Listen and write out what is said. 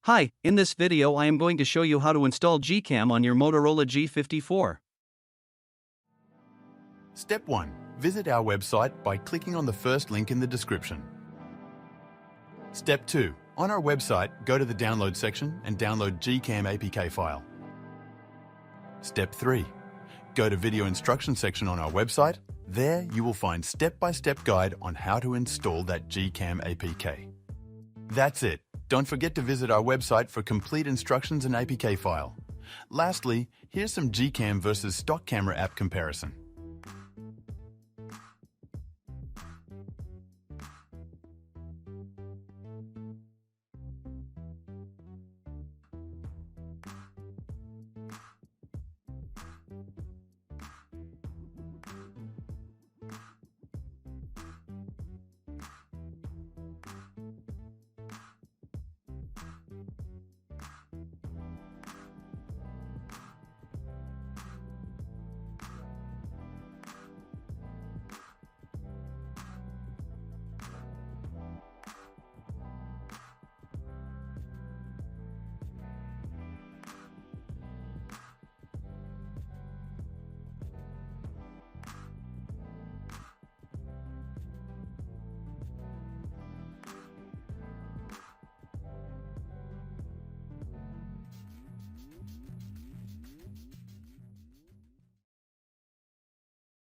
Hi, in this video I am going to show you how to install GCam on your Motorola G54. Step 1. Visit our website by clicking on the first link in the description. Step 2. On our website, go to the download section and download GCam APK file. Step 3. Go to video instruction section on our website. There you will find step-by-step guide on how to install that GCam APK. That's it. Don't forget to visit our website for complete instructions and APK file. Lastly, here's some GCam versus stock camera app comparison.